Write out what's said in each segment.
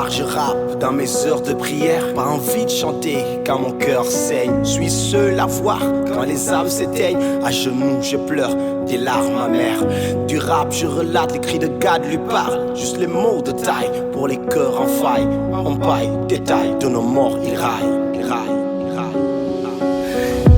soir je rappe dans mes heures de prière. Pas envie de chanter quand mon cœur saigne. Je suis seul à voir quand les âmes s'éteignent. À genoux je pleure des larmes amères. Du rap je relate, les cris de gars lui parlent. Juste les mots de taille pour les cœurs en faille. On paille, détail de nos morts, ils raillent, ils raillent.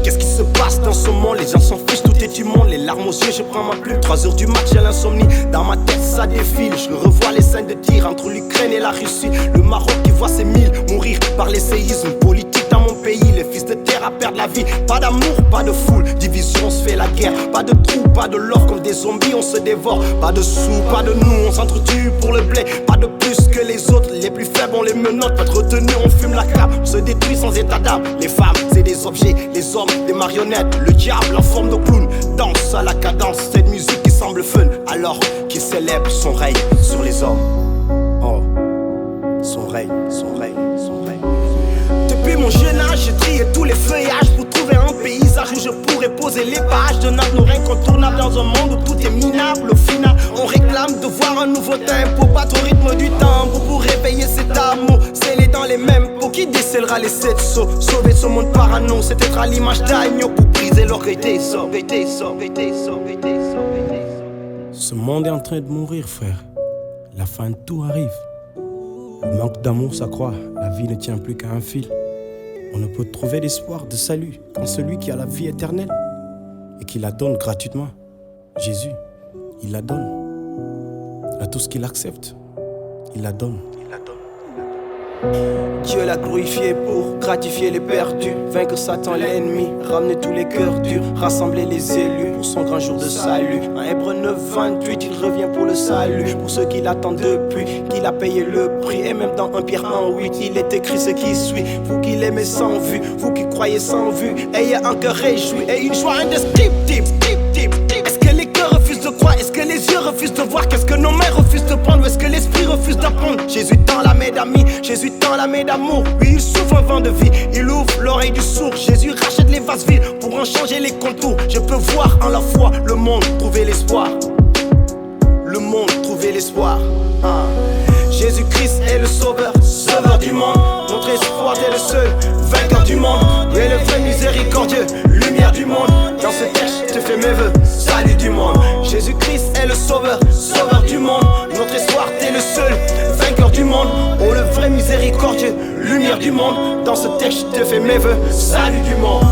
Qu'est-ce qui se passe dans ce monde? Les gens s'en fichent, tout est immonde. Les larmes aux yeux, je prends ma plume. 3 heures du mat, j'ai l'insomnie. Dans ma tête, ça défile. Je revois les scènes de tir entre l'Ukraine et la Russie. Le Maroc qui voit ses milles mourir par les séismes politiques dans mon pays. Les fils de terre à perdre la vie. Pas d'amour, pas de foule. Division, on se fait la guerre. Pas de trous, pas de l'or. Comme des zombies, on se dévore. Pas de sous, pas de nous. On s'entretue pour le blé. Pas de plus que les autres. Les plus faibles, on les menotte. Pas de retenue, on fume la crabe. On se détruit sans état d'âme. Les femmes, c'est des objets. Les hommes, des marionnettes. Le diable en forme de clown danse à la cadence. Cette musique qui semble fun alors qu'il célèbre son règne sur les hommes. Oh, son règne, son règne, son règne. Depuis mon jeune âge, j'ai trié tous les feuillages pour trouver un paysage où je pourrais poser les pages de notre incontournable dans un monde où tout est minable. Au final, on réclame de voir un nouveau tempo, battre au rythme du tambour pour réveiller cet amour scellé dans les mêmes pots. Qui décèlera les 7 sauts, sauver ce monde parano, c'est être à l'image d'agneau pour briser l'orgueil des hommes. Ce monde est en train de mourir, frère. La fin de tout arrive. Le manque d'amour s'accroît. La vie ne tient plus qu'à un fil. On ne peut trouver d'espoir, de salut qu'en celui qui a la vie éternelle et qui la donne gratuitement. Jésus, il la donne. À tous qui l'acceptent, il la donne. Dieu l'a glorifié pour gratifier les perdus, vaincre Satan l'ennemi, ramener tous les cœurs durs, rassembler les élus pour son grand jour de salut. En Hébreux 9, 28, il revient pour le salut, pour ceux qui l'attendent depuis, qu'il a payé le prix. Et même dans 1 Pierre 1:8, il est écrit ce qui suit: vous qui l'aimez sans vue, vous qui croyez sans vue, ayez un cœur réjoui et une joie indescriptible. Est-ce que les cœurs refusent de croire? Est-ce que les yeux refusent de voir? Qu'est-ce que nos mains refusent de prendre? Ou est-ce que l'esprit refuse d'apprendre? Jésus tend la main d'amis, Jésus tend la main d'amour. Oui, il souffle un vent de vie, il ouvre l'oreille du sourd. Jésus rachète les vases vides pour en changer les contours. Je peux voir en la foi le monde trouver l'espoir. Le monde trouver l'espoir. Jésus-Christ est le sauveur, sauveur du monde. Notre espoir est le seul vainqueur du monde. Et le vrai miséricordieux, lumière du monde. Dans ce texte, je te fais mes vœux, salut du monde. Jésus-Christ est le sauveur, sauveur du monde. Notre espoir, t'es le seul vainqueur du monde. Oh, le vrai miséricordieux, lumière du monde. Dans ce texte, je te fais mes vœux, salut du monde.